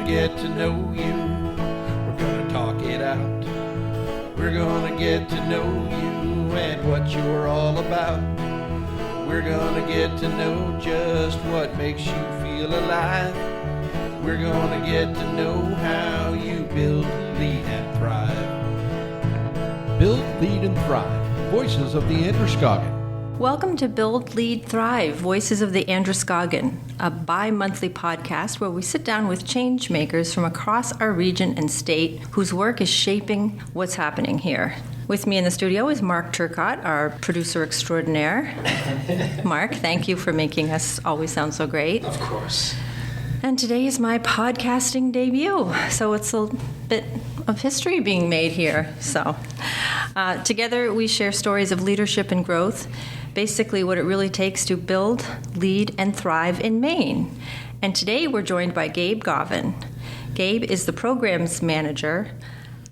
gonna get to know you. We're gonna talk it out. We're gonna get to know you and what you're all about. We're gonna get to know just what makes you feel alive. We're gonna get to know how you build, lead, and thrive. Build, Lead, and Thrive. Voices of the Androscoggin. Welcome to Build, Lead, Thrive, Voices of the Androscoggin, a bi-monthly podcast where we sit down with change makers from across our region and state whose work is shaping what's happening here. With me in the studio is Mark Turcott, our producer extraordinaire. Mark, thank you for making us always sound so great. Of course. And today is my podcasting debut, so it's a bit of history being made here. So together we share stories of leadership and growth, basically what it really takes to build, lead, and thrive in Maine. And today we're joined by Gabe Gauvin. Gabe is the programs manager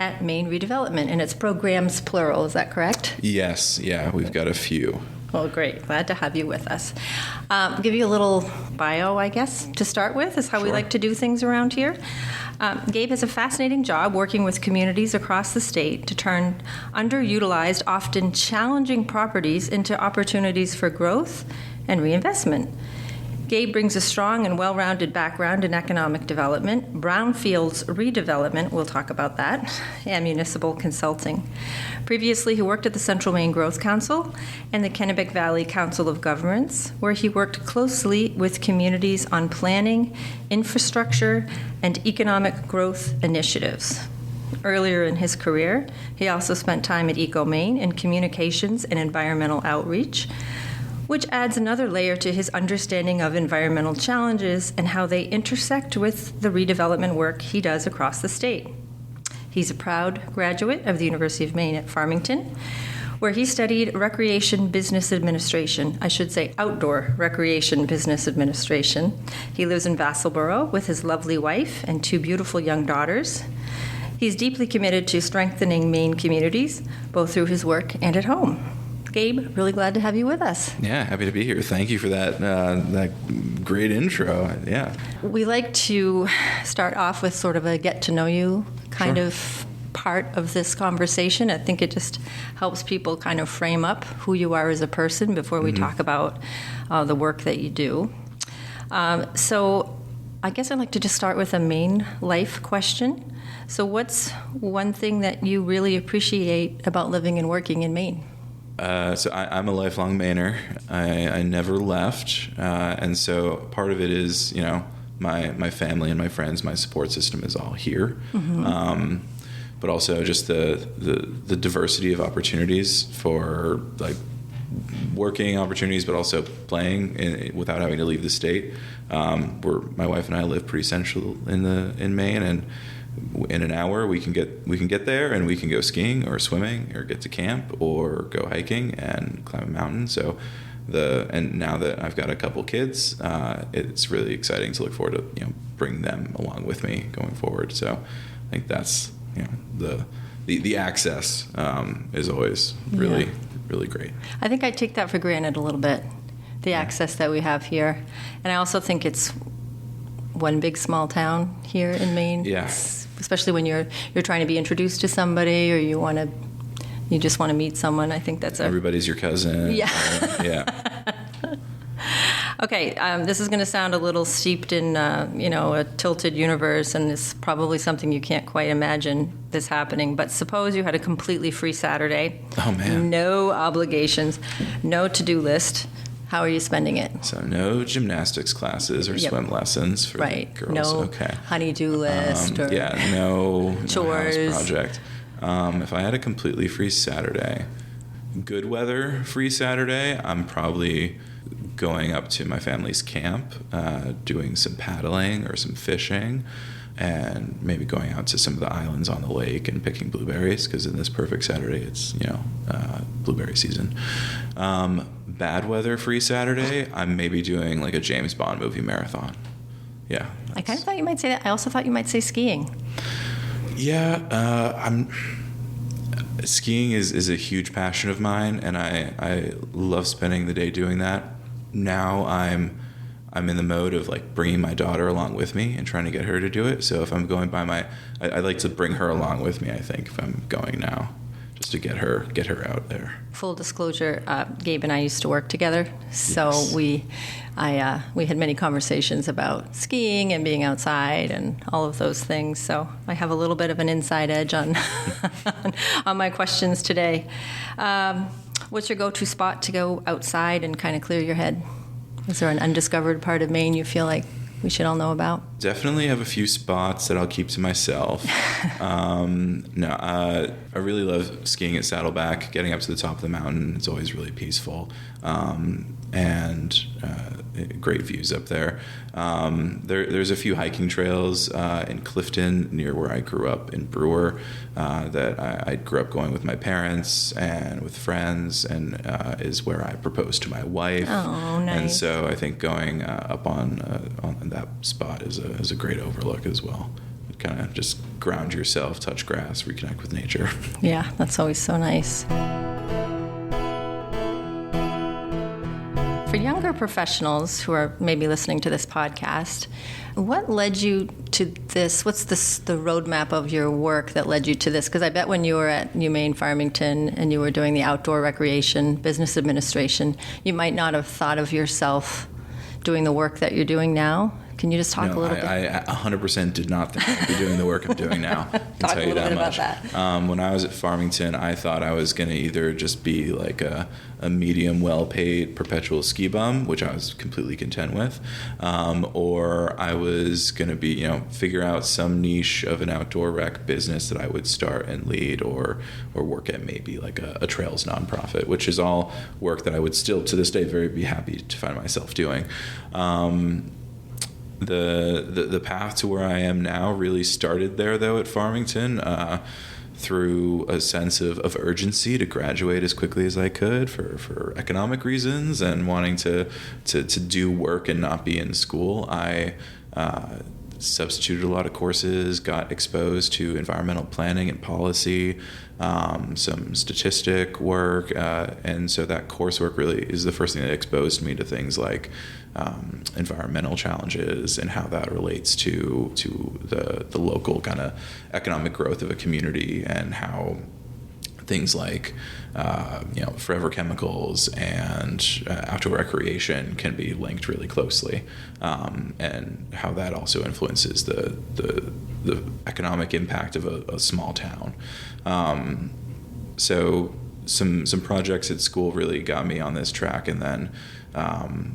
at Maine Redevelopment, and it's programs plural, is that correct? Yes, yeah, we've got a few. Well, great. Glad to have you with us. Give you a little bio, I guess, to start with, is how we like to do things around here. Gabe has a fascinating job working with communities across the state to turn underutilized, often challenging properties into opportunities for growth and reinvestment. Gabe brings a strong and well-rounded background in economic development, brownfields redevelopment, we'll talk about that, and municipal consulting. Previously, he worked at the Central Maine Growth Council and the Kennebec Valley Council of Governments, where he worked closely with communities on planning, infrastructure, and economic growth initiatives. Earlier in his career, he also spent time at Eco Maine in communications and environmental outreach, which adds another layer to his understanding of environmental challenges and how they intersect with the redevelopment work he does across the state. He's a proud graduate of the University of Maine at Farmington, where he studied recreation business administration, I should say outdoor recreation business administration. He lives in Vassalboro with his lovely wife and two beautiful young daughters. He's deeply committed to strengthening Maine communities, both through his work and at home. Gabe, really glad to have you with us. Yeah, happy to be here. Thank you for that great intro. Yeah. We like to start off with sort of a get to know you kind of part of this conversation. I think it just helps people kind of frame up who you are as a person before we talk about the work that you do. So I guess I'd like to just start with a Maine life question. So what's one thing that you really appreciate about living and working in Maine? So I'm a lifelong Mainer. I never left, and so part of it is, you know, my family and my friends, my support system is all here, but also just the diversity of opportunities for like working opportunities, but also playing without having to leave the state. My wife and I live pretty central in Maine, and in an hour we can get there and we can go skiing or swimming or get to camp or go hiking and climb a mountain. So and now that I've got a couple kids, it's really exciting to look forward to, you know, bring them along with me going forward. So I think that's, you know, the access is always really great. I think I take that for granted a little bit, the access that we have here, and I also think it's one big small town here in Maine. Yes. Especially when you're trying to be introduced to somebody or you just want to meet someone. I think that's everybody's your cousin. Yeah. Yeah. Okay, this is going to sound a little steeped in a tilted universe, and it's probably something you can't quite imagine this happening. But suppose you had a completely free Saturday. Oh man. No obligations, no to-do list. How are you spending it? So no gymnastics classes or swim lessons for girls. No okay. honey-do list or no chores. House project. If I had a completely free Saturday, good weather free Saturday, I'm probably going up to my family's camp, doing some paddling or some fishing, and maybe going out to some of the islands on the lake and picking blueberries, because in this perfect Saturday it's, you know, blueberry season. Bad weather free Saturday, I'm maybe doing like a James Bond movie marathon. Yeah. I kind of thought you might say that. I also thought you might say skiing. Yeah, skiing is a huge passion of mine, and I love spending the day doing that. Now I'm I'm in the mode of like bringing my daughter along with me and trying to get her to do it. So if I'm going by I like to bring her along with me, I think, if I'm going now, just to get her out there. Full disclosure, Gabe and I used to work together, so Yes. we had many conversations about skiing and being outside and all of those things. So I have a little bit of an inside edge on on my questions today. What's your go-to spot to go outside and kind of clear your head? Is there an undiscovered part of Maine you feel like we should all know about? Definitely have a few spots that I'll keep to myself. I really love skiing at Saddleback. Getting up to the top of the mountain, it's always really peaceful, and great views up there. There's a few hiking trails in Clifton, near where I grew up in Brewer, that I grew up going with my parents and with friends, and is where I proposed to my wife. Oh, nice. And so I think going up on that spot is a great overlook as well. Kind of just ground yourself, touch grass, reconnect with nature. Yeah, that's always so nice. For younger professionals who are maybe listening to this podcast, what led you to this? What's the roadmap of your work that led you to this? Because I bet when you were at UMaine Farmington and you were doing the outdoor recreation business administration, you might not have thought of yourself doing the work that you're doing now. Can you just talk a little bit? I 100% did not think I'd be doing the work I'm doing now. I can Talk tell a you little that bit much. about that. When I was at Farmington, I thought I was going to either just be like a medium, well-paid perpetual ski bum, which I was completely content with, or I was going to be, figure out some niche of an outdoor rec business that I would start and lead, or work at maybe like a trails nonprofit, which is all work that I would still to this day be happy to find myself doing. The path to where I am now really started there, though, at Farmington, through a sense of urgency to graduate as quickly as I could for economic reasons and wanting to do work and not be in school. I substituted a lot of courses, got exposed to environmental planning and policy, some statistic work, and so that coursework really is the first thing that exposed me to things like environmental challenges and how that relates to the local kind of economic growth of a community, and how things like forever chemicals and outdoor recreation can be linked really closely, and how that also influences the economic impact of a small town. So some projects at school really got me on this track, and then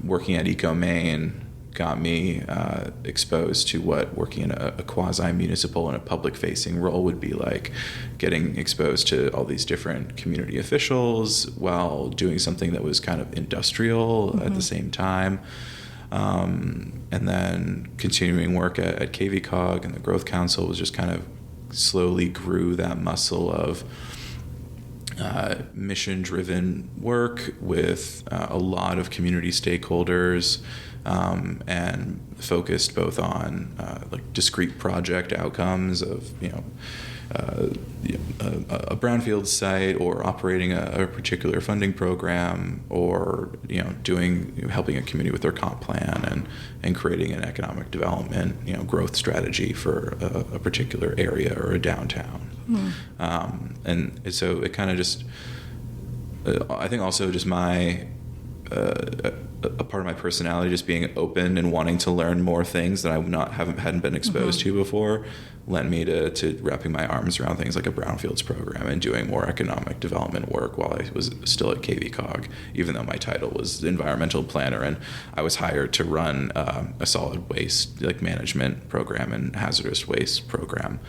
working at Maine got me exposed to what working in a quasi-municipal and a public-facing role would be like, getting exposed to all these different community officials while doing something that was kind of industrial at the same time. And then continuing work at KVCOG and the Growth Council was just kind of slowly grew that muscle of mission-driven work with a lot of community stakeholders, and focused both on like discrete project outcomes of a brownfield site, or operating a particular funding program, or helping a community with their comp plan and creating an economic development growth strategy for a particular area or a downtown. And so it kind of just I think also just my a part of my personality, just being open and wanting to learn more things that I hadn't been exposed to before, led me to wrapping my arms around things like a brownfields program and doing more economic development work while I was still at KVCOG, even though my title was environmental planner, and I was hired to run a solid waste management program and hazardous waste program.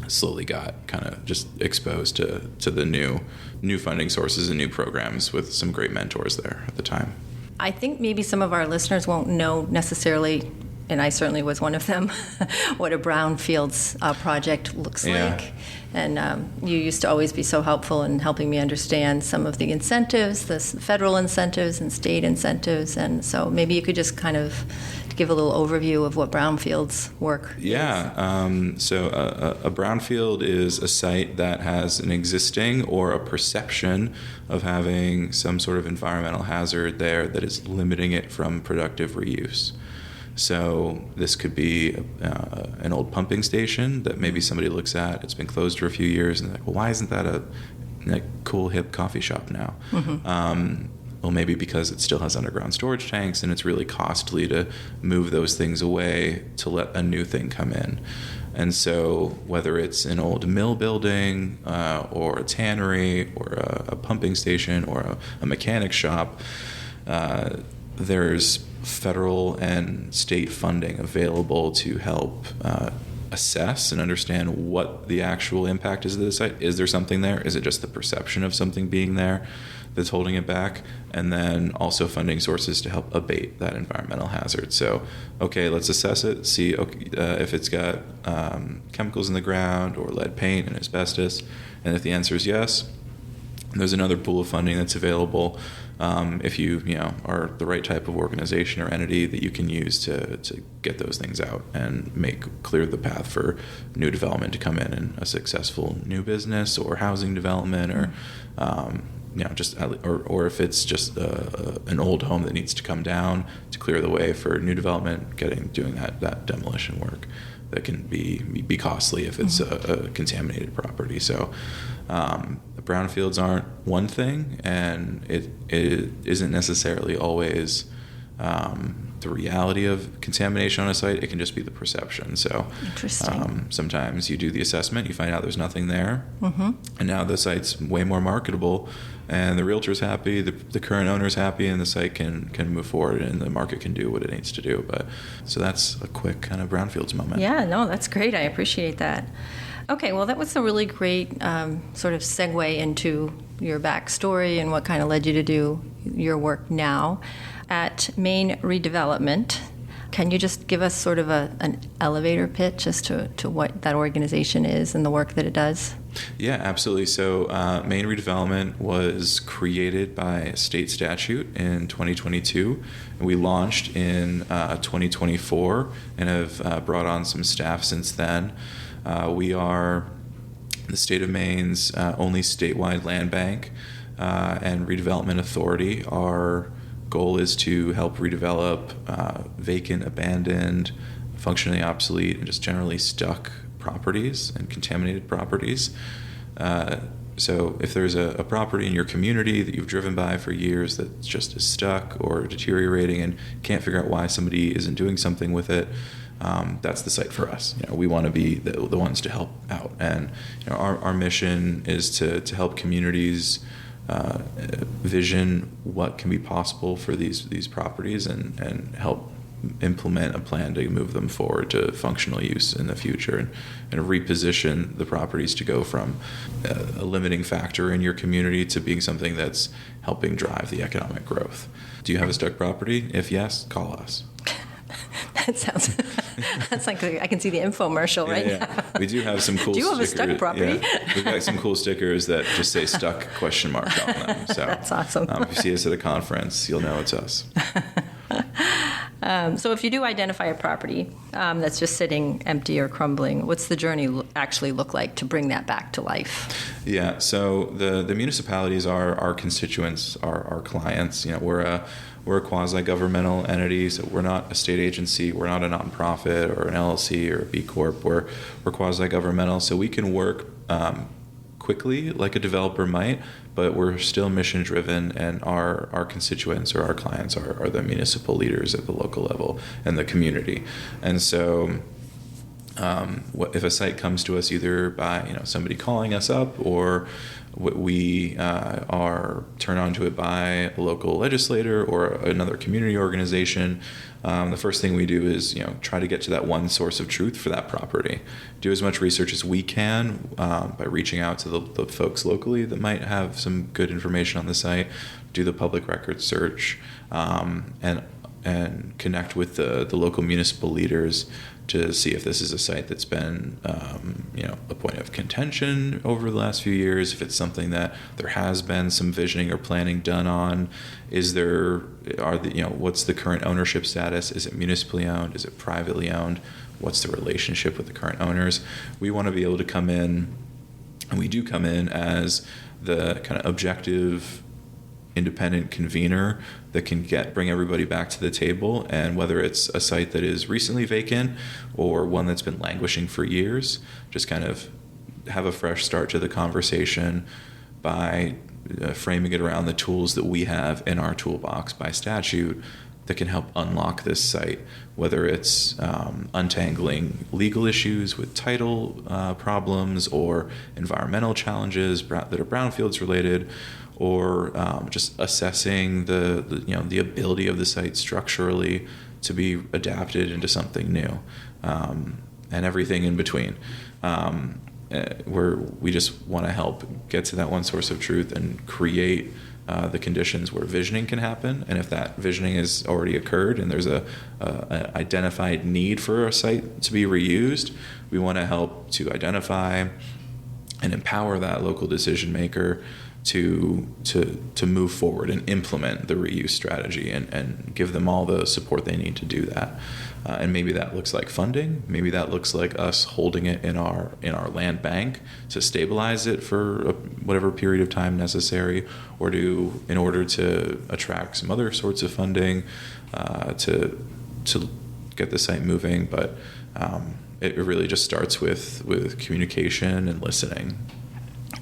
Slowly got kind of just exposed to the new funding sources and new programs with some great mentors there at the time. I think maybe some of our listeners won't know necessarily and I certainly was one of them, what a brownfields project looks like. And you used to always be so helpful in helping me understand some of the incentives, the federal incentives and state incentives. And so maybe you could just kind of give a little overview of what brownfields work is. So a brownfield is a site that has an existing or a perception of having some sort of environmental hazard there that is limiting it from productive reuse. So this could be an old pumping station that maybe somebody looks at. It's been closed for a few years, and they're like, well, why isn't that a cool, hip coffee shop now? Well, maybe because it still has underground storage tanks, and it's really costly to move those things away to let a new thing come in. And so whether it's an old mill building or a tannery or a pumping station or a mechanic shop, there's federal and state funding available to help assess and understand what the actual impact is of the site. Is there something there? Is it just the perception of something being there that's holding it back? And then also funding sources to help abate that environmental hazard. So, okay, let's assess it, see if it's got chemicals in the ground or lead paint and asbestos. And if the answer is yes, there's another pool of funding that's available if you are the right type of organization or entity that you can use to get those things out and clear the path for new development to come in and a successful new business or housing development or or if it's just an old home that needs to come down to clear the way for new development, doing that demolition work that can be costly if it's a contaminated property. So the brownfields aren't one thing, and it isn't necessarily always the reality of contamination on a site. It can just be the perception. So interesting. Sometimes you do the assessment, you find out there's nothing there, and now the site's way more marketable, and the realtor's happy, the current owner's happy, and the site can move forward, and the market can do what it needs to do. So that's a quick kind of brownfields moment. Yeah, no, that's great. I appreciate that. Okay, well, that was a really great sort of segue into your backstory and what kind of led you to do your work now at Maine Redevelopment. Can you just give us sort of an elevator pitch as to what that organization is and the work that it does? Yeah, absolutely. So Maine Redevelopment was created by state statute in 2022. And we launched in 2024 and have brought on some staff since then. We are the state of Maine's only statewide land bank and redevelopment authority. Our goal is to help redevelop vacant, abandoned, functionally obsolete, and just generally stuck properties and contaminated properties. So if there's a property in your community that you've driven by for years that just is stuck or deteriorating and can't figure out why somebody isn't doing something with it, that's the site for us. We want to be the ones to help out. And our mission is to help communities vision what can be possible for these properties and help implement a plan to move them forward to functional use in the future and reposition the properties to go from a limiting factor in your community to being something that's helping drive the economic growth. Do you have a stuck property? If yes, call us. That sounds. That's like I can see the infomercial right now. We do have some cool. Do you have a stuck property? Yeah. We've got some cool stickers that just say "stuck?" on them. So that's awesome. If you see us at a conference, you'll know it's us. So if you do identify a property that's just sitting empty or crumbling, what's the journey actually look like to bring that back to life? Yeah. So the municipalities are our constituents, our clients. We're a quasi-governmental entity, so we're not a state agency, we're not a nonprofit or an LLC or a B Corp. We're quasi-governmental, so we can work quickly like a developer might, but we're still mission-driven, and our constituents or our clients are the municipal leaders at the local level and the community. And so if a site comes to us either by somebody calling us up or we are turned on to it by a local legislator or another community organization, the first thing we do is try to get to that one source of truth for that property. Do as much research as we can by reaching out to the folks locally that might have some good information on the site. Do the public records search, and and connect with the local municipal leaders to see if this is a site that's been, a point of contention over the last few years, if it's something that there has been some visioning or planning done on. What's the current ownership status? Is it municipally owned? Is it privately owned? What's the relationship with the current owners? We want to be able to come in, and we do come in as the kind of objective, independent convener that can bring everybody back to the table. And whether it's a site that is recently vacant or one that's been languishing for years, just kind of have a fresh start to the conversation by framing it around the tools that we have in our toolbox by statute that can help unlock this site, whether it's untangling legal issues with title problems or environmental challenges that are brownfields related, or just assessing the ability of the site structurally to be adapted into something new, and everything in between. Where we just want to help get to that one source of truth and create the conditions where visioning can happen. And if that visioning has already occurred and there's a identified need for a site to be reused, we want to help to identify and empower that local decision maker to move forward and implement the reuse strategy and give them all the support they need to do that. And maybe that looks like funding. Maybe that looks like us holding it in our land bank to stabilize it for whatever period of time necessary, or in order to attract some other sorts of funding to get the site moving. But it really just starts with communication and listening.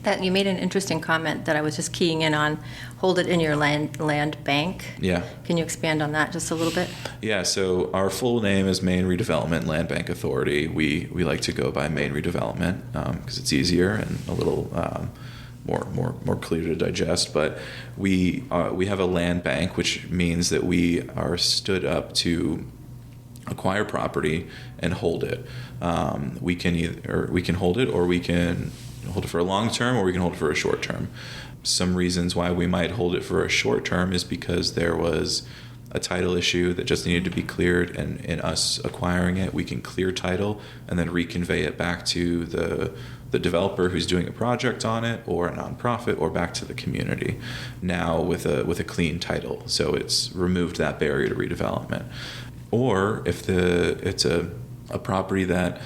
That you made an interesting comment that I was just keying in on. Hold it in your land bank. Yeah. Can you expand on that just a little bit? Yeah. So our full name is Maine Redevelopment Land Bank Authority. We like to go by Maine Redevelopment because it's easier and a little more clear to digest. But we have a land bank, which means that we are stood up to acquire property and hold it. We can hold it, or we can hold it for a long term, or we can hold it for a short term. Some reasons why we might hold it for a short term is because there was a title issue that just needed to be cleared, and in us acquiring it, we can clear title and then reconvey it back to the developer who's doing a project on it, or a nonprofit, or back to the community now with a clean title. So it's removed that barrier to redevelopment. Or if it's a property that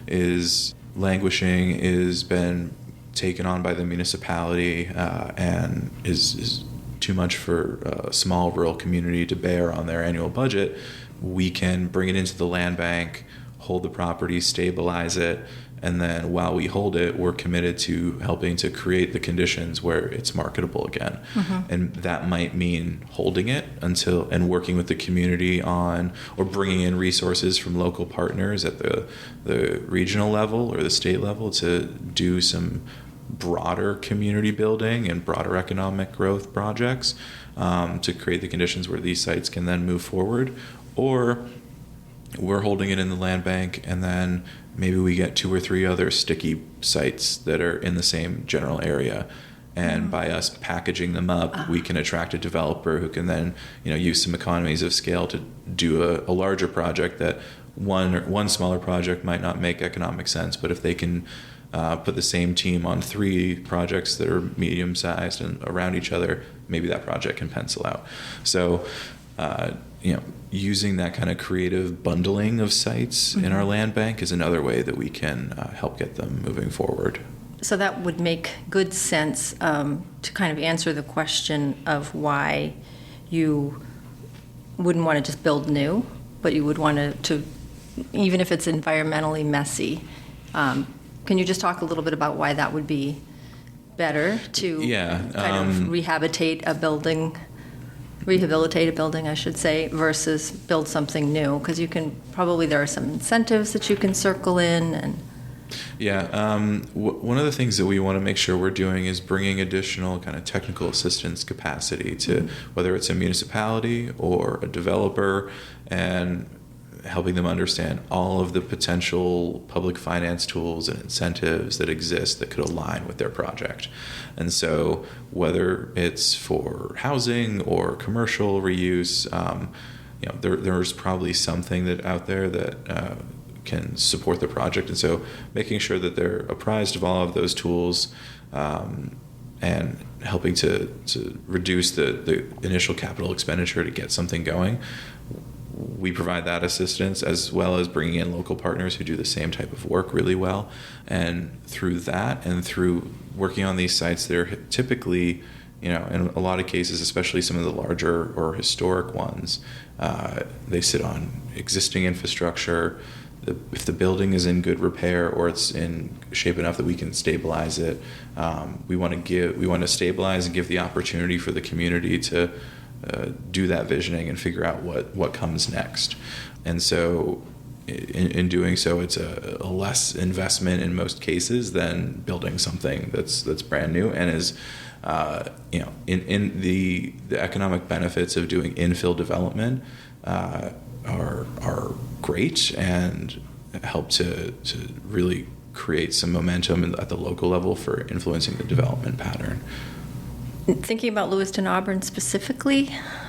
is languishing, is been taken on by the municipality and is too much for a small rural community to bear on their annual budget, we can bring it into the land bank, hold the property, stabilize it, and then while we hold it, we're committed to helping to create the conditions where it's marketable again. Mm-hmm. And that might mean holding it and working with the community on, or bringing in resources from local partners at the regional level or the state level to do some broader community building and broader economic growth projects to create the conditions where these sites can then move forward. Or we're holding it in the land bank, and then maybe we get 2 or 3 other sticky sites that are in the same general area. And by us packaging them up, we can attract a developer who can then, use some economies of scale to do a larger project that one smaller project might not make economic sense. But if they can put the same team on 3 projects that are medium-sized and around each other, maybe that project can pencil out. So, using that kind of creative bundling of sites in our land bank is another way that we can help get them moving forward. So that would make good sense to kind of answer the question of why you wouldn't want to just build new, but you would want to even if it's environmentally messy. Can you just talk a little bit about why that would be better to kind of rehabilitate a building, I should say, versus build something new? Because there are some incentives that you can circle in. And one of the things that we want to make sure we're doing is bringing additional kind of technical assistance capacity to whether it's a municipality or a developer, and helping them understand all of the potential public finance tools and incentives that exist that could align with their project. And so whether it's for housing or commercial reuse, there's probably something that out there that can support the project. And so making sure that they're apprised of all of those tools, and helping to reduce the initial capital expenditure to get something going. We provide that assistance, as well as bringing in local partners who do the same type of work really well. And through that, and through working on these sites that are typically, in a lot of cases, especially some of the larger or historic ones, they sit on existing infrastructure. If the building is in good repair or it's in shape enough that we can stabilize it, we want to stabilize and give the opportunity for the community to do that visioning and figure out what comes next. And so in doing so, it's a less investment in most cases than building something that's brand new, and is in the economic benefits of doing infill development are great and help to really create some momentum at the local level for influencing the development pattern. Thinking about Lewiston Auburn specifically,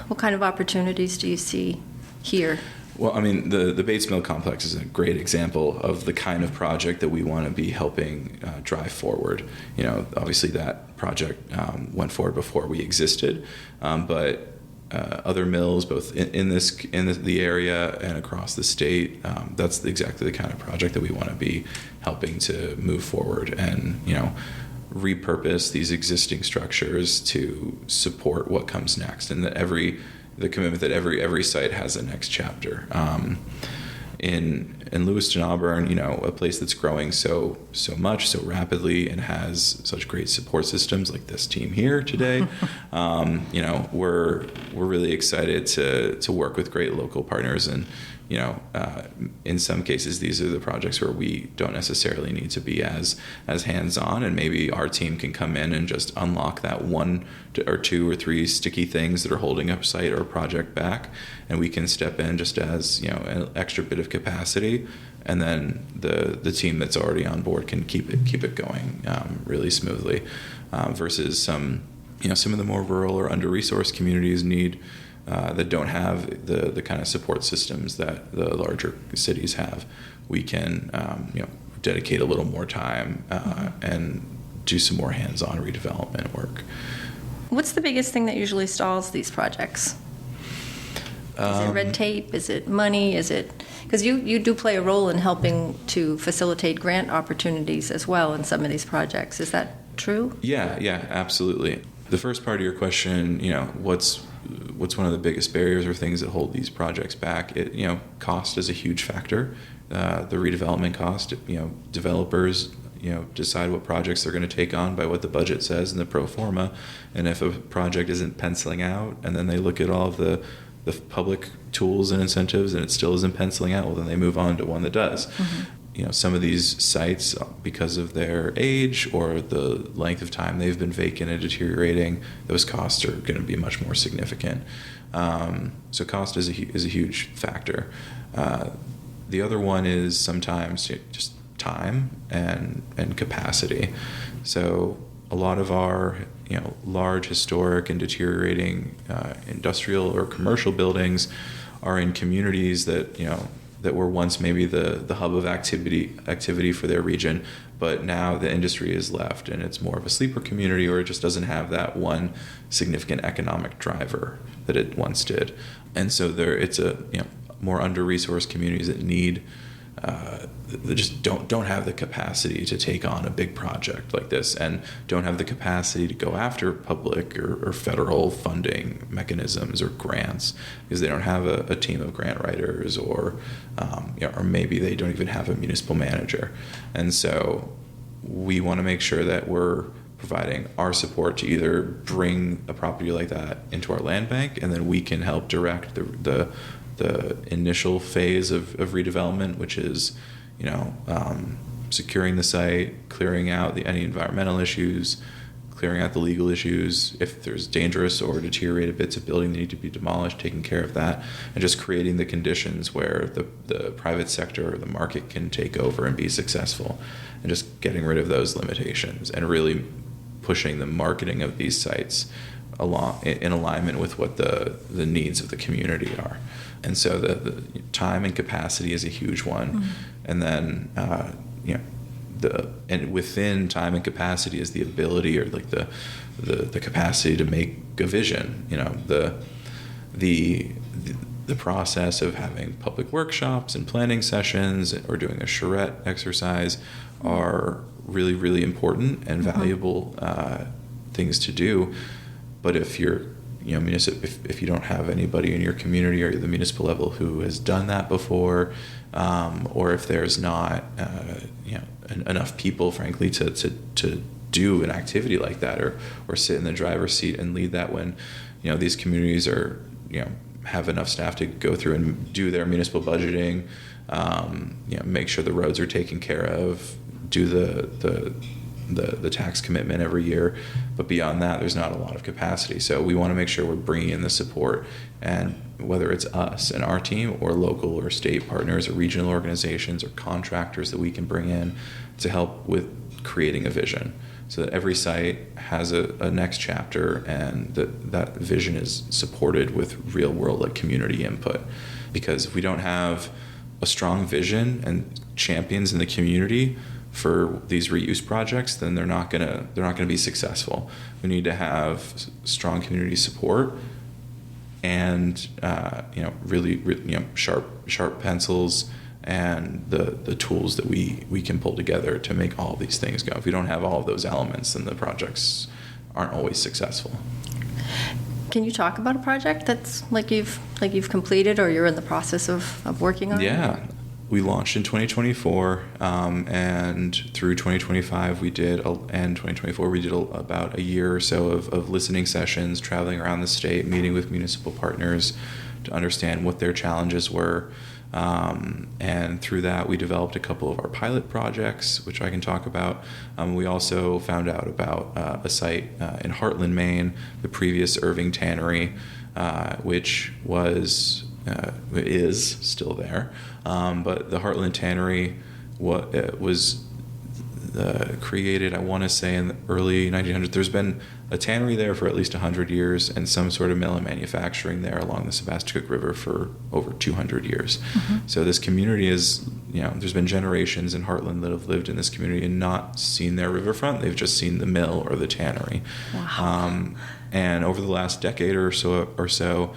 what kind of opportunities do you see here? Well, I mean, the Bates Mill complex is a great example of the kind of project that we want to be helping drive forward. Obviously that project went forward before we existed, but other mills, both in the area and across the state, that's exactly the kind of project that we want to be helping to move forward and repurpose these existing structures to support what comes next, and that the commitment that every site has a next chapter. In Lewiston Auburn, a place that's growing so much, so rapidly, and has such great support systems like this team here today, we're really excited to work with great local partners. And in some cases, these are the projects where we don't necessarily need to be as hands-on, and maybe our team can come in and just unlock that one or two or three sticky things that are holding up site or project back, and we can step in just as an extra bit of capacity, and then the team that's already on board can keep it going really smoothly, versus some of the more rural or under-resourced communities need. That don't have the kind of support systems that the larger cities have. We can dedicate a little more time and do some more hands-on redevelopment work. What's the biggest thing that usually stalls these projects? Is it red tape? Is it money? Is it because you do play a role in helping to facilitate grant opportunities as well in some of these projects? Is that true? Yeah, absolutely. The first part of your question, what's one of the biggest barriers or things that hold these projects back? Cost is a huge factor. The redevelopment cost, developers, decide what projects they're going to take on by what the budget says in the pro forma. And if a project isn't penciling out, and then they look at all of the public tools and incentives and it still isn't penciling out, well, then they move on to one that does. Mm-hmm. Some of these sites, because of their age or the length of time they've been vacant and deteriorating, those costs are going to be much more significant. So cost is a huge factor. The other one is sometimes just time and capacity. So a lot of our large, historic, and deteriorating industrial or commercial buildings are in communities that that were once maybe the hub of activity for their region, but now the industry is left and it's more of a sleeper community, or it just doesn't have that one significant economic driver that it once did. And so it's a more under-resourced communities that need that just don't have the capacity to take on a big project like this, and don't have the capacity to go after public or federal funding mechanisms or grants, because they don't have a team of grant writers, or maybe they don't even have a municipal manager. And so we want to make sure that we're providing our support to either bring a property like that into our land bank, and then we can help direct the initial phase of redevelopment, which is, securing the site, clearing out any environmental issues, clearing out the legal issues. If there's dangerous or deteriorated bits of building that need to be demolished, taking care of that, and just creating the conditions where the private sector or the market can take over and be successful, and just getting rid of those limitations and really pushing the marketing of these sites in alignment with what the needs of the community are. And so the time and capacity is a huge one. Mm-hmm. And then, and within time and capacity is the ability, or like the capacity to make a vision. The process of having public workshops and planning sessions or doing a charrette exercise are really, really important and valuable things to do. But if you're, if you don't have anybody in your community or the municipal level who has done that before, or if there's not, enough people, frankly, to do an activity like that, or sit in the driver's seat and lead that when, these communities are, have enough staff to go through and do their municipal budgeting, make sure the roads are taken care of, do the tax commitment every year. But beyond that, there's not a lot of capacity. So we want to make sure we're bringing in the support, and whether it's us and our team or local or state partners or regional organizations or contractors that we can bring in to help with creating a vision, so that every site has a next chapter, and that vision is supported with real world, like, community input. Because if we don't have a strong vision and champions in the community for these reuse projects, then they're not gonna be successful. We need to have strong community support and really sharp pencils and the tools that we can pull together to make all these things go. If we don't have all of those elements, then the projects aren't always successful. Can you talk about a project that's like you've completed or you're in the process of working on? Yeah. We launched in 2024, and through 2025 and 2024 we did about a year or so of listening sessions, traveling around the state, meeting with municipal partners to understand what their challenges were. And through that, we developed a couple of our pilot projects, which I can talk about. We also found out about a site in Heartland, Maine, the previous Irving Tannery, which is still there. But the Heartland Tannery was created, I want to say, in the early 1900s. There's been a tannery there for at least 100 years and some sort of mill and manufacturing there along the Sebasticook River for over 200 years. Mm-hmm. So this community is, there's been generations in Heartland that have lived in this community and not seen their riverfront. They've just seen the mill or the tannery. Wow. And over the last decade or so,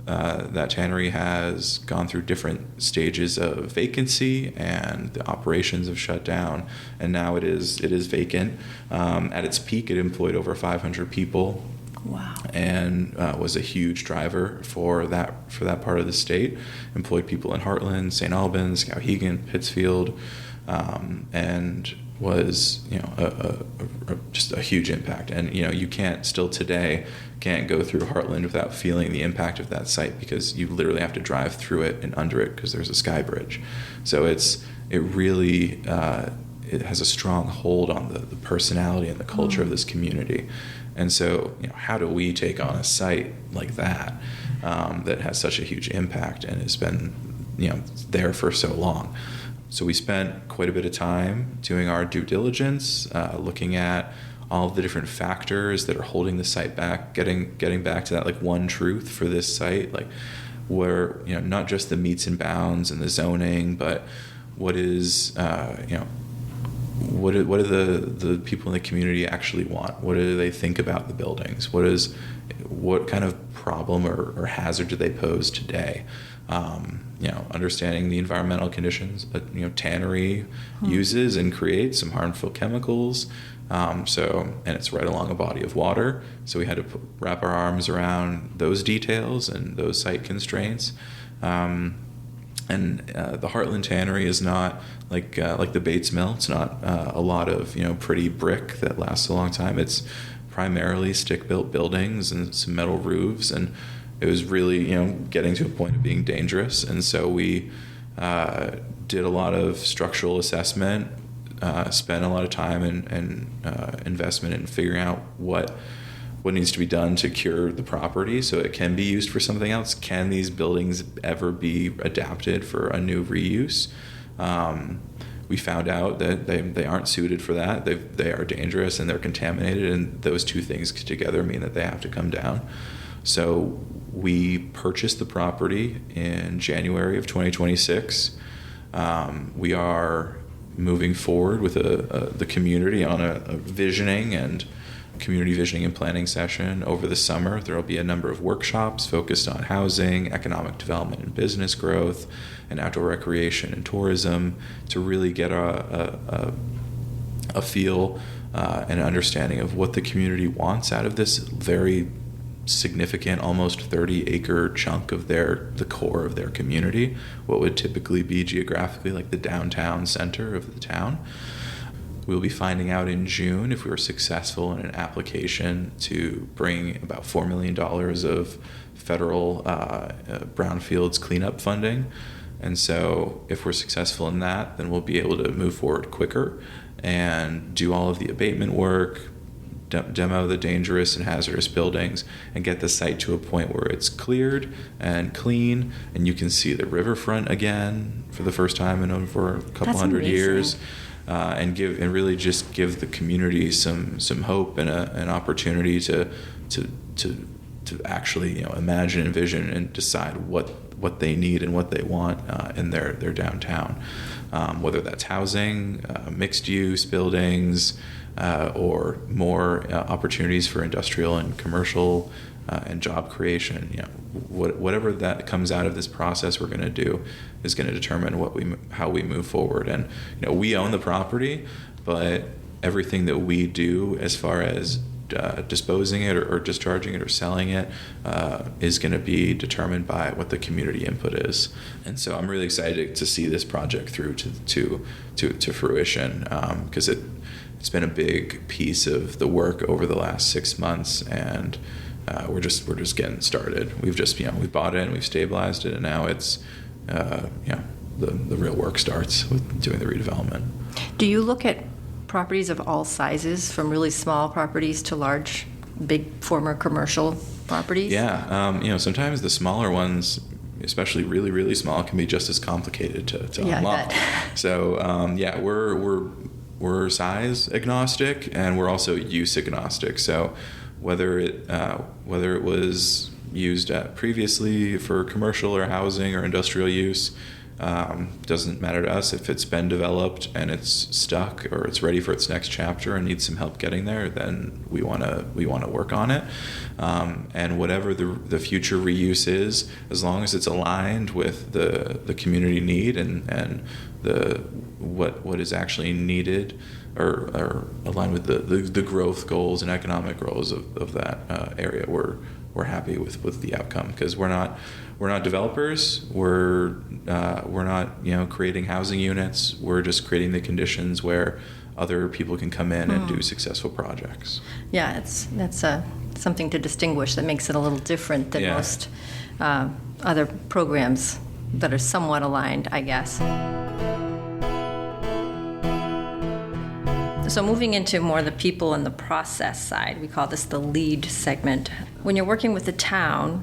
that tannery has gone through different stages of vacancy, and the operations have shut down, and now it is vacant. At its peak, it employed over 500 people. Wow. And was a huge driver for that part of the state. Employed people in Heartland, St. Albans, Skowhegan, Pittsfield, and was just a huge impact. And you can't go through Heartland without feeling the impact of that site, because you literally have to drive through it and under it because there's a sky bridge. So it really it has a strong hold on the personality and the culture of this community. And so how do we take on a site like that that has such a huge impact and has been there for so long? So we spent quite a bit of time doing our due diligence, looking at all of the different factors that are holding the site back, getting back to that, like, one truth for this site, like, where not just the meets and bounds and the zoning, but what is what do the people in the community actually want? What do they think about the buildings? What kind of problem or hazard do they pose today? Understanding the environmental conditions that tannery uses and creates, some harmful chemicals. And it's right along a body of water, so we had to wrap our arms around those details and those site constraints. And the Heartland Tannery is not like the Bates Mill. It's not a lot of pretty brick that lasts a long time. It's primarily stick-built buildings and some metal roofs, and it was really getting to a point of being dangerous. And so we did a lot of structural assessment, spent a lot of time and investment in figuring out what needs to be done to cure the property so it can be used for something else. Can these buildings ever be adapted for a new reuse? we found out that they aren't suited for that. They are dangerous and they're contaminated, and those two things together mean that they have to come down. So we purchased the property in January of 2026. We are moving forward with the community on a visioning and community visioning and planning session over the summer. There will be a number of workshops focused on housing, economic development and business growth, and outdoor recreation and tourism to really get a feel and understanding of what the community wants out of this very significant, almost 30-acre chunk of the core of their community, what would typically be geographically like the downtown center of the town. We'll be finding out in June if we were successful in an application to bring about $4 million of federal brownfields cleanup funding. And so if we're successful in that, then we'll be able to move forward quicker and do all of the abatement work, demo the dangerous and hazardous buildings, and get the site to a point where it's cleared and clean, and you can see the riverfront again for the first time in over a couple That's hundred amazing. years. And really just give the community some hope and an opportunity to actually imagine and vision and decide what they need and what they want in their downtown, whether that's housing, mixed use buildings, or more opportunities for industrial and commercial and job creation. Whatever that comes out of this process we're going to do is going to determine how we move forward. And we own the property, but everything that we do as far as disposing it or discharging it or selling it is going to be determined by what the community input is. And so I'm really excited to see this project through to fruition, because it's been a big piece of the work over the last 6 months, and we're just getting started. We've just we bought it and we've stabilized it, and now it's the real work starts with doing the redevelopment. Do you look at properties of all sizes, from really small properties to large, big former commercial properties? Yeah, sometimes the smaller ones, especially really, really small, can be just as complicated to unlock. So we're size agnostic, and we're also use agnostic. So whether it was used previously for commercial or housing or industrial use, doesn't matter to us. If it's been developed and it's stuck or it's ready for its next chapter and needs some help getting there, then we want to work on it. And whatever the future reuse is, as long as it's aligned with the community need and what is actually needed, or aligned with the growth goals and economic goals of that area, we're happy with the outcome, because we're not developers. We're not creating housing units. We're just creating the conditions where other people can come in and do successful projects. Yeah, that's something to distinguish that makes it a little different than most other programs that are somewhat aligned, I guess. So moving into more the people and the process side, we call this the lead segment. When you're working with the town,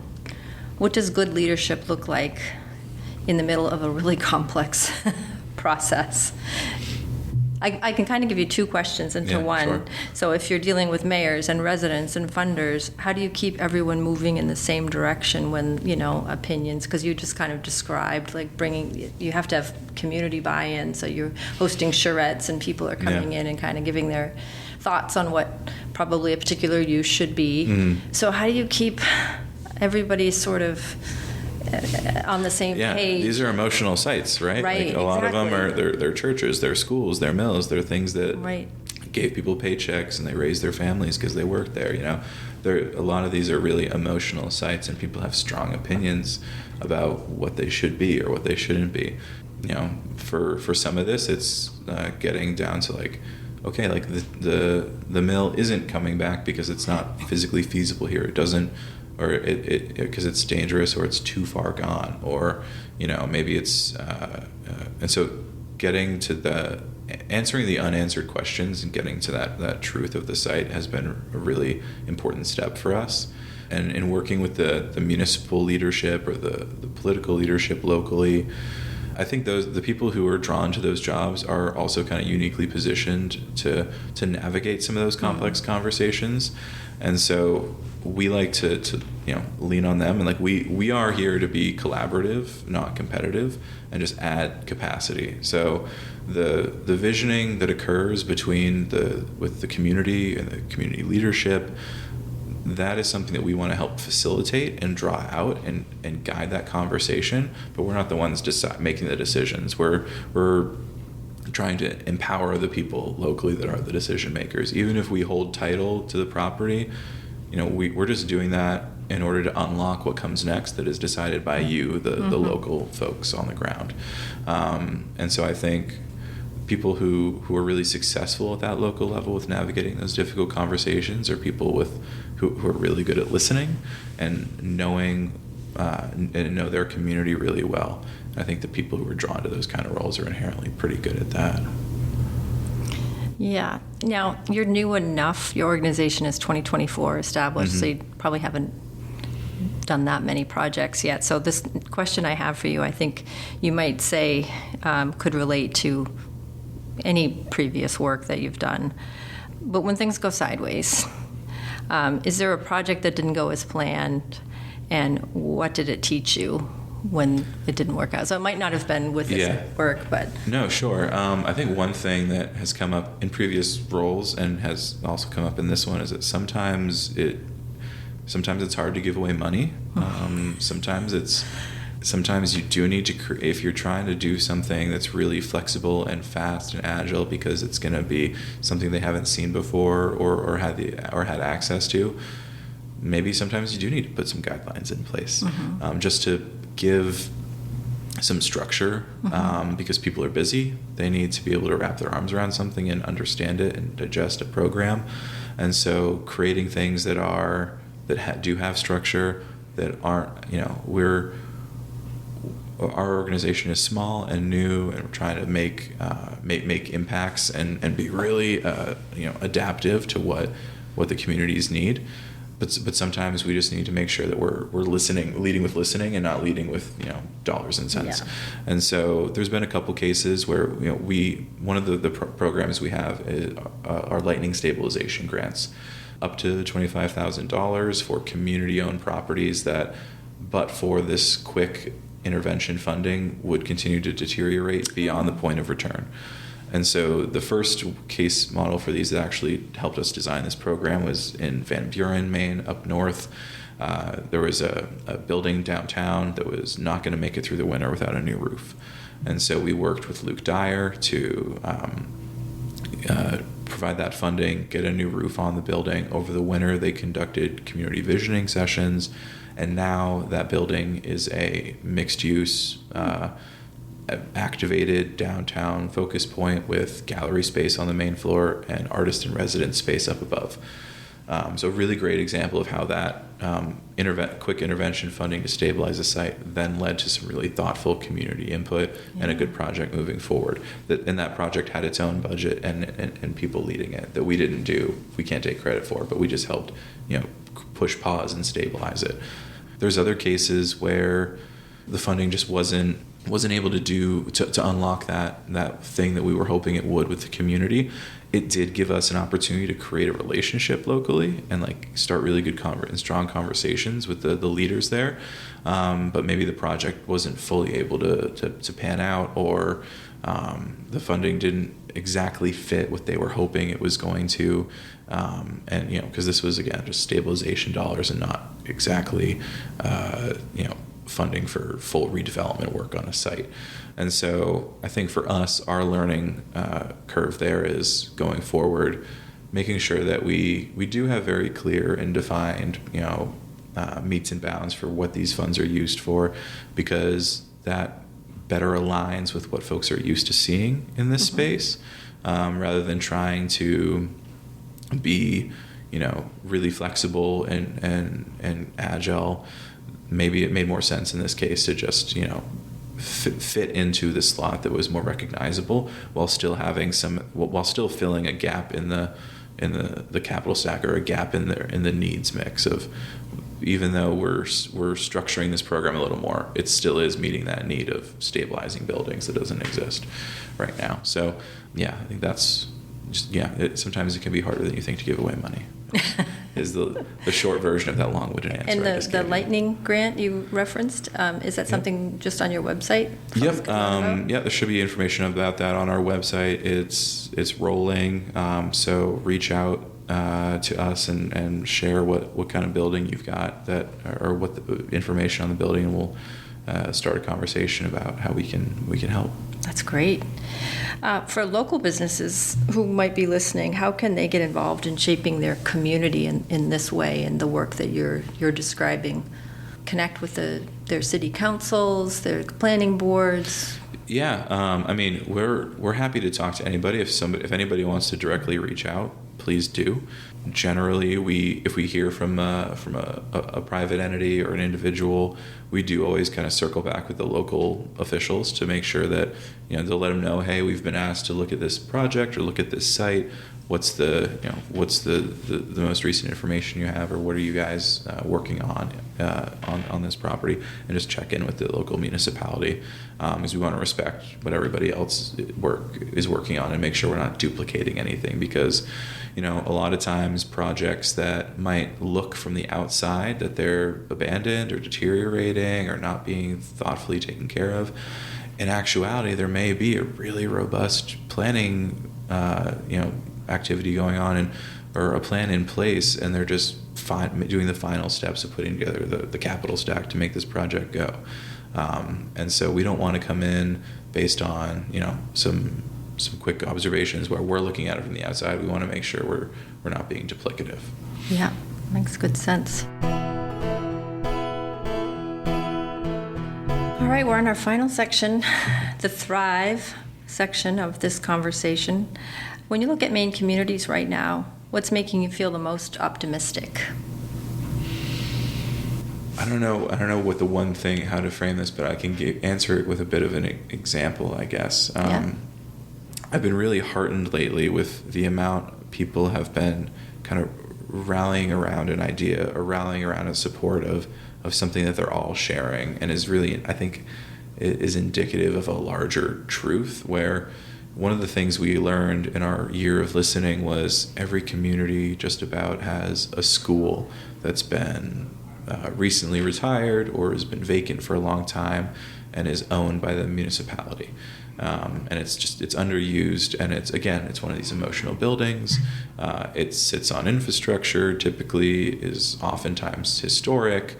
what does good leadership look like in the middle of a really complex process? I can kind of give you two questions into one. Sure. So if you're dealing with mayors and residents and funders, how do you keep everyone moving in the same direction when, opinions, because you just kind of described like you have to have community buy-in, so you're hosting charrettes and people are coming in and kind of giving their thoughts on what probably a particular use should be. Mm-hmm. So how do you keep everybody sort of on the same page? These are emotional sites, right? Right, a lot of them are they're churches, they're schools, they're mills, they're things that gave people paychecks and they raised their families because they worked there. A lot of these are really emotional sites, and people have strong opinions about what they should be or what they shouldn't be. For some of this, it's getting down to the mill isn't coming back because it's not physically feasible here. It doesn't. Or it because it's dangerous, or it's too far gone, or maybe it's and so getting to answering the unanswered questions and getting to that truth of the site has been a really important step for us. And in working with the municipal leadership or the political leadership locally, I think the people who are drawn to those jobs are also kind of uniquely positioned to navigate some of those complex conversations, and so we like to lean on them, and like we are here to be collaborative, not competitive, and just add capacity. So the visioning that occurs with the community and the community leadership, that is something that we want to help facilitate and draw out and guide that conversation, but we're not the ones making the decisions. We're trying to empower the people locally that are the decision makers. Even if we hold title to the property, we're just doing that in order to unlock what comes next that is decided by you, the local folks on the ground. And so I think people who are really successful at that local level with navigating those difficult conversations are people who are really good at listening and knowing and know their community really well. I think the people who are drawn to those kind of roles are inherently pretty good at that. Yeah. Now, you're new enough. Your organization is 2024 established, so you probably haven't done that many projects yet. So this question I have for you, I think you might say could relate to any previous work that you've done. But when things go sideways, is there a project that didn't go as planned, and what did it teach you when it didn't work out? So it might not have been with this work, but... No, sure. I think one thing that has come up in previous roles and has also come up in this one is that sometimes it's hard to give away money. Sometimes you do need to if you're trying to do something that's really flexible and fast and agile, because it's going to be something they haven't seen before or had access to. Maybe sometimes you do need to put some guidelines in place, just to give some structure, because people are busy. They need to be able to wrap their arms around something and understand it and digest a program. And so creating things that do have structure, that aren't, our organization is small and new, and we're trying to make impacts and be really adaptive to what the communities need. But sometimes we just need to make sure that we're leading with listening and not leading with dollars and cents. Yeah. And so there's been a couple cases where one of the programs we have are lightning stabilization grants, up to $25,000 for community-owned properties that, but for this quick intervention funding, would continue to deteriorate beyond the point of return. And so the first case model for these that actually helped us design this program was in Van Buren, Maine, up north. There was a building downtown that was not going to make it through the winter without a new roof. And so we worked with Luke Dyer to provide that funding, get a new roof on the building. Over the winter, they conducted community visioning sessions, and now that building is a mixed-use, activated downtown focus point with gallery space on the main floor and artist and resident space up above. So a really great example of how that quick intervention funding to stabilize the site then led to some really thoughtful community input and a good project moving forward. And that project had its own budget and people leading it that we didn't do. We can't take credit for, but we just helped push pause and stabilize it. There's other cases where the funding just wasn't able to unlock that thing that we were hoping it would with the community. It did give us an opportunity to create a relationship locally and start really good and strong conversations with the leaders there. But maybe the project wasn't fully able to pan out, or the funding didn't exactly fit what they were hoping it was going to. And because this was, again, just stabilization dollars and not exactly funding for full redevelopment work on a site. And so I think for us, our learning curve there is going forward, making sure that we do have very clear and defined metes and bounds for what these funds are used for, because that better aligns with what folks are used to seeing in this space, rather than trying to be really flexible and agile. Maybe it made more sense in this case to just fit into the slot that was more recognizable, while still filling a gap in the capital stack, or a gap in the needs mix of even though we're structuring this program a little more, it still is meeting that need of stabilizing buildings that doesn't exist right now. So yeah, I think that's just, sometimes it can be harder than you think to give away money. Is the short version of that long-winded answer. And the lightning grant you referenced, is that something just on your website? Yep. There should be information about that on our website. It's rolling. So reach out to us and share what kind of building you've got or what the information on the building, and we'll start a conversation about how we can help. That's great. For local businesses who might be listening, how can they get involved in shaping their community in this way, in the work that you're describing? Connect with their city councils, their planning boards? Yeah, we're happy to talk to anybody. If anybody wants to directly reach out, please do. Generally, if we hear from a private entity or an individual, we do always kind of circle back with the local officials to make sure that they'll let them know, hey, we've been asked to look at this project or look at this site. What's the most recent information you have, or what are you guys working on this property, and just check in with the local municipality, because we want to respect what everybody else is working on and make sure we're not duplicating anything, because a lot of times projects that might look from the outside that they're abandoned or deteriorating or not being thoughtfully taken care of, in actuality there may be a really robust planning activity going on or a plan in place, and they're just doing the final steps of putting together the capital stack to make this project go. And so we don't want to come in based on some quick observations where we're looking at it from the outside. We want to make sure we're not being duplicative. Yeah, makes good sense. All right, we're on our final section, the Thrive section of this conversation. When you look at Maine communities right now, what's making you feel the most optimistic? I don't know what the one thing, how to frame this, but I can answer it with a bit of an example, I guess. I've been really heartened lately with the amount people have been kind of rallying around an idea or rallying around a support of something that they're all sharing, and is really, I think, is indicative of a larger truth, where one of the things we learned in our year of listening was every community just about has a school that's been recently retired or has been vacant for a long time and is owned by the municipality. And it's underused, and it's one of these emotional buildings. It sits on infrastructure, typically is oftentimes historic,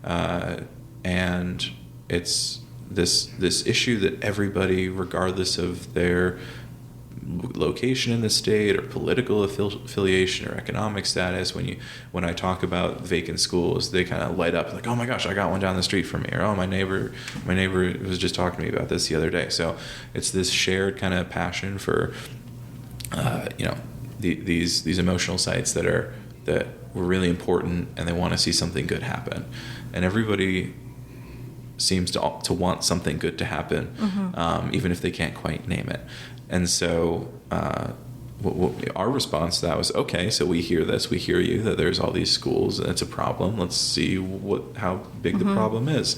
and it's this issue that everybody, regardless of their location in the state or political affiliation or economic status, when I talk about vacant schools, they kind of light up like, oh my gosh, I got one down the street from me, or oh, my neighbor was just talking to me about this the other day. So it's this shared kind of passion for these emotional sites that were really important, and they want to see something good happen, and everybody seems to want something good to happen, even if they can't quite name it. And so our response to that was, okay, so we hear this, we hear you, that there's all these schools, and it's a problem. Let's see how big the problem is.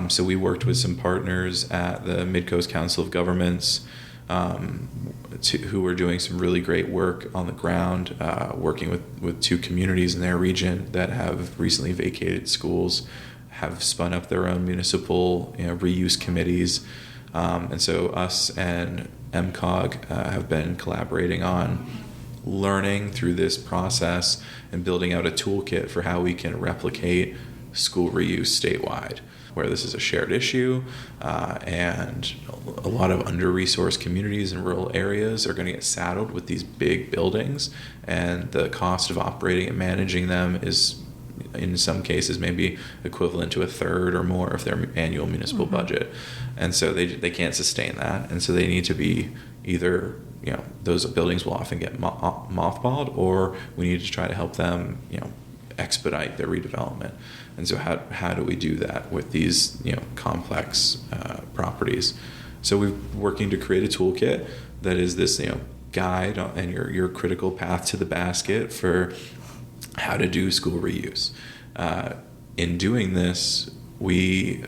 So we worked with some partners at the Mid-Coast Council of Governments, who were doing some really great work on the ground, working with two communities in their region that have recently vacated schools, have spun up their own municipal reuse committees. And so us and MCOG have been collaborating on learning through this process and building out a toolkit for how we can replicate school reuse statewide, where this is a shared issue, and a lot of under-resourced communities in rural areas are going to get saddled with these big buildings, and the cost of operating and managing them is, in some cases, maybe equivalent to a third or more of their annual municipal budget. And so they can't sustain that. And so they need to be either, those buildings will often get mothballed, or we need to try to help them, expedite their redevelopment. And so how do we do that with these, complex properties? So we're working to create a toolkit that is this, guide and your critical path to the basket for how to do school reuse. in doing this, we,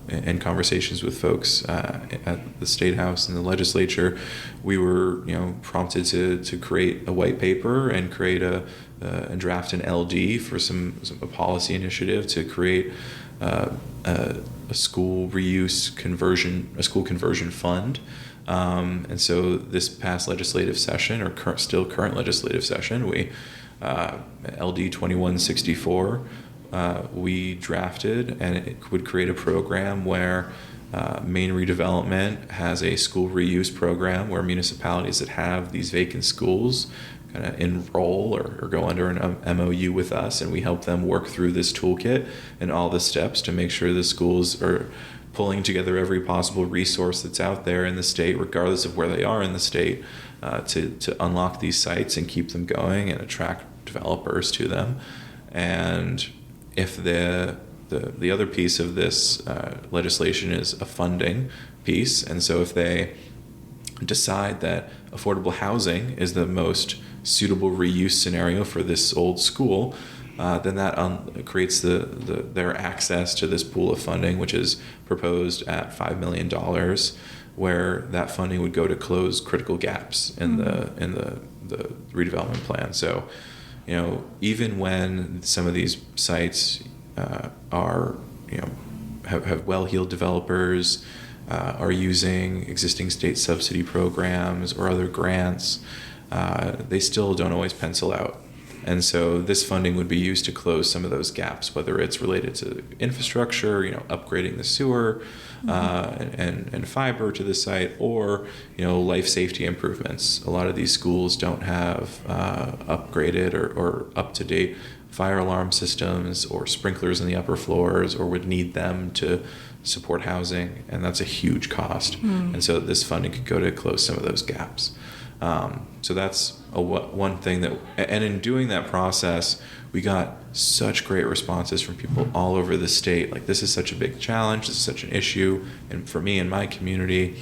in conversations with folks at the State House and the legislature, we were, prompted to create a white paper and create and draft an LD for a policy initiative to create a school conversion fund. And so this past legislative session, or current legislative session, we LD 2164. We drafted, and it would create a program where Maine Redevelopment has a school reuse program where municipalities that have these vacant schools kind of enroll or go under an MOU with us, and we help them work through this toolkit and all the steps to make sure the schools are pulling together every possible resource that's out there in the state, regardless of where they are in the state, to unlock these sites and keep them going and attract developers to them. And if the other piece of this legislation is a funding piece, and so if they decide that affordable housing is the most suitable reuse scenario for this old school, then that creates their access to this pool of funding, which is proposed at $5 million, where that funding would go to close critical gaps in the redevelopment plan. So, even when some of these sites are, have well-heeled developers, are using existing state subsidy programs or other grants, they still don't always pencil out. And so this funding would be used to close some of those gaps, whether it's related to infrastructure, upgrading the sewer and fiber to the site, or life safety improvements. A lot of these schools don't have upgraded or up-to-date fire alarm systems or sprinklers in the upper floors, or would need them to support housing, and that's a huge cost. And so this funding could go to close some of those gaps. So that's one thing and in doing that process, we got such great responses from people all over the state. Like, this is such a big challenge, this is such an issue, and for me and my community.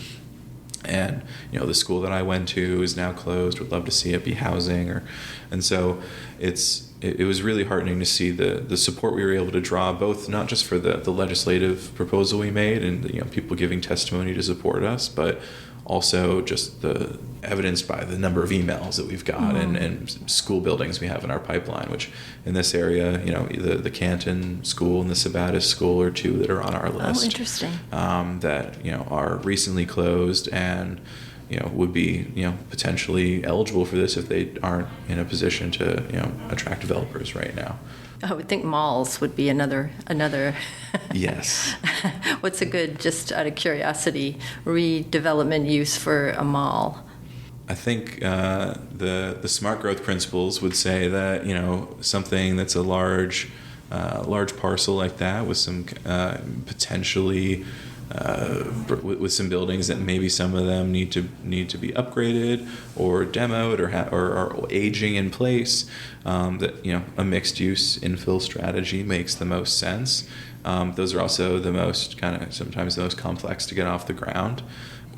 And the school that I went to is now closed. Would love to see it be housing, and so it was really heartening to see the support we were able to draw, both not just for the legislative proposal we made and people giving testimony to support us, but also just the evidenced by the number of emails that we've got and school buildings we have in our pipeline, which in this area, the Canton School and the Sabattis School are two that are on our list. Oh, interesting. That, are recently closed and, would be, potentially eligible for this if they aren't in a position to, attract developers right now. I would think malls would be another. Yes. What's a good, just out of curiosity, redevelopment use for a mall? I think the smart growth principles would say that something that's a large parcel like that with some potentially with some buildings that maybe some of them need to be upgraded or demoed or are aging in place, that a mixed use infill strategy makes the most sense. Those are also sometimes the most complex to get off the ground.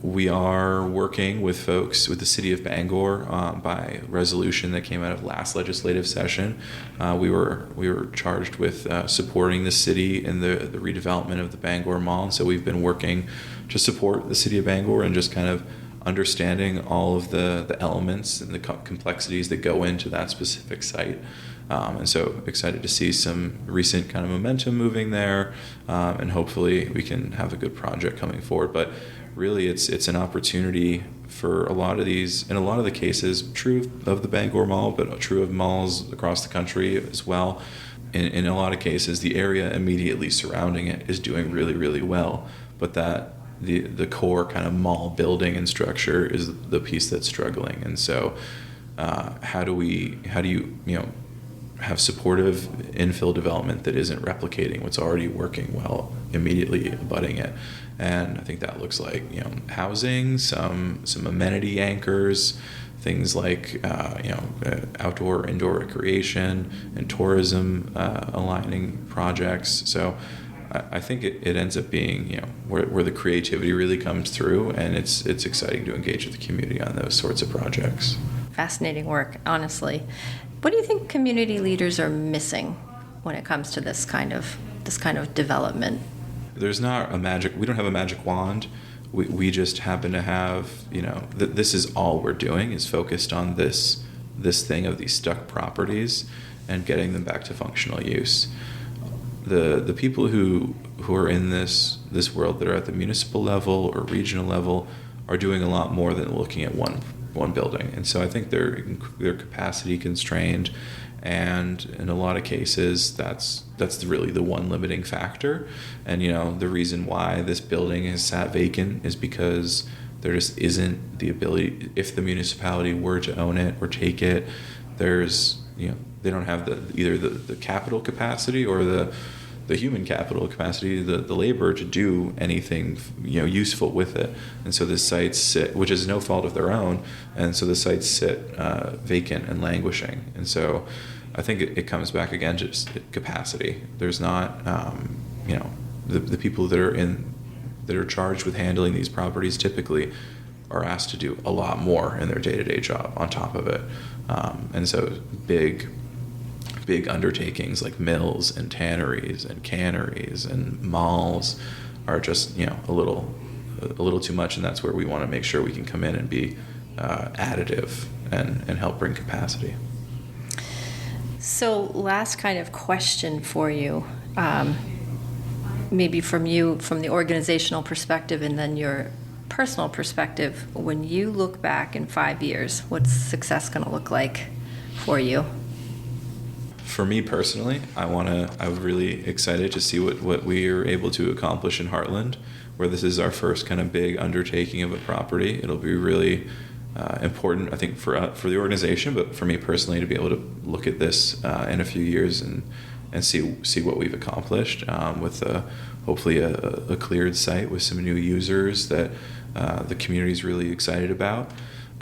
We are working with folks with the city of Bangor by resolution that came out of last legislative session. We were charged with supporting the city in the redevelopment of the Bangor Mall, and so we've been working to support the city of Bangor and just kind of understanding all of the elements and the complexities that go into that specific site. And so excited to see some recent kind of momentum moving there, and hopefully we can have a good project coming forward. But really, it's an opportunity for a lot of these, in a lot of the cases, true of the Bangor Mall, but true of malls across the country as well. In a lot of cases, the area immediately surrounding it is doing really, really well, but that the core kind of mall building and structure is the piece that's struggling. And so, how do you have supportive infill development that isn't replicating what's already working well, immediately abutting it? And I think that looks like housing, some amenity anchors, things like outdoor indoor recreation and tourism aligning projects. So I think it ends up being where the creativity really comes through, and it's exciting to engage with the community on those sorts of projects. Fascinating work, honestly. What do you think community leaders are missing when it comes to this kind of development? There's not a magic. We don't have a magic wand. We just happen to have, this is all we're doing is focused on this thing of these stuck properties and getting them back to functional use. The people who are in this world that are at the municipal level or regional level are doing a lot more than looking at one building, and so I think they're capacity constrained, and in a lot of cases that's really the one limiting factor. And the reason why this building has sat vacant is because there just isn't the ability. If the municipality were to own it or take it, there's they don't have either the capital capacity or the human capital capacity, the labor to do anything useful with it. And so the sites sit, which is no fault of their own, and so the sites sit vacant and languishing. And so I think it comes back again to just capacity. There's not the people that are charged with handling these properties typically are asked to do a lot more in their day-to-day job on top of it. And so big undertakings like mills and tanneries and canneries and malls are just a little too much, and that's where we want to make sure we can come in and be additive and help bring capacity. So last kind of question for you, maybe from the organizational perspective and then your personal perspective. When you look back in 5 years, what's success going to look like for you? For me personally, I'm really excited to see what we are able to accomplish in Heartland, where this is our first kind of big undertaking of a property. It'll be really important, I think, for the organization, but for me personally, to be able to look at this in a few years and see what we've accomplished with hopefully a cleared site with some new users that the community is really excited about.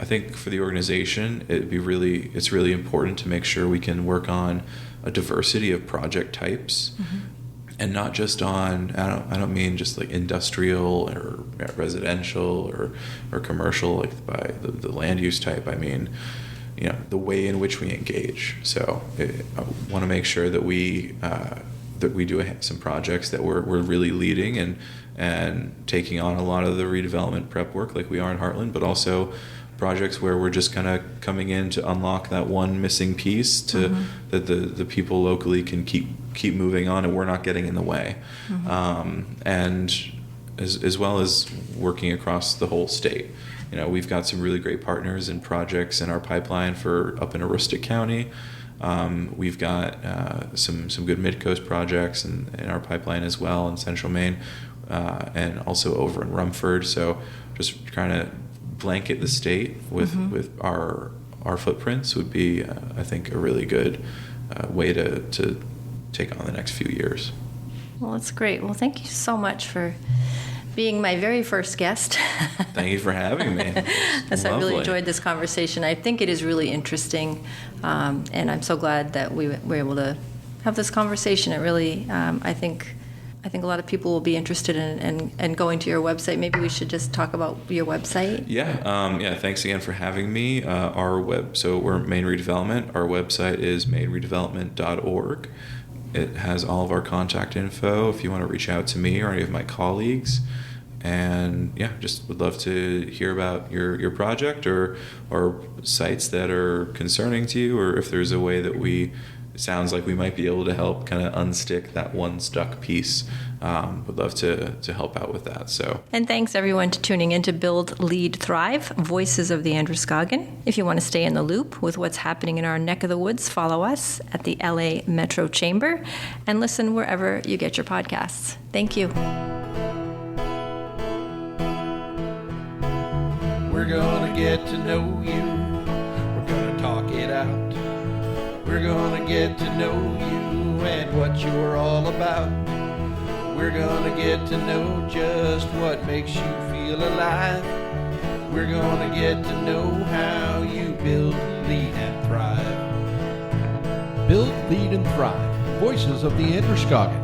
I think for the organization, it's really important to make sure we can work on a diversity of project types, and not just on, I don't mean just like industrial or residential or commercial, like by the land use type. I mean, the way in which we engage. So I want to make sure that we do some projects that we're really leading and taking on a lot of the redevelopment prep work like we are in Heartland, but also projects where we're just kind of coming in to unlock that one missing piece that the people locally can keep moving on, and we're not getting in the way. And as well as working across the whole state. We've got some really great partners and projects in our pipeline for up in Aroostook County. We've got some good mid-coast projects in our pipeline as well in central Maine, and also over in Rumford. So just trying to blanket the state with our footprints would be, I think, a really good way to take on the next few years. Well, that's great. Well, thank you so much for being my very first guest. Thank you for having me. Yes, I really enjoyed this conversation. I think it is really interesting, and I'm so glad that we were able to have this conversation. It really, I think a lot of people will be interested in going to your website. Maybe we should just talk about your website. Yeah. Thanks again for having me. So we're Maine Redevelopment. Our website is maineredevelopment.org. It has all of our contact info if you want to reach out to me or any of my colleagues. And just would love to hear about your project or sites that are concerning to you, or if there's a way that it sounds like we might be able to help kind of unstick that one stuck piece. Would love to help out with that. And thanks everyone to tuning in to Build, Lead, Thrive, Voices of the Androscoggin. If you want to stay in the loop with what's happening in our neck of the woods, follow us at the LA Metro Chamber and listen wherever you get your podcasts. Thank you. We're gonna get to know you. We're gonna talk it out. We're gonna get to know you and what you're all about. We're gonna get to know just what makes you feel alive. We're gonna get to know how you build, lead, and thrive. Build, Lead, and Thrive. Voices of the Androscoggin.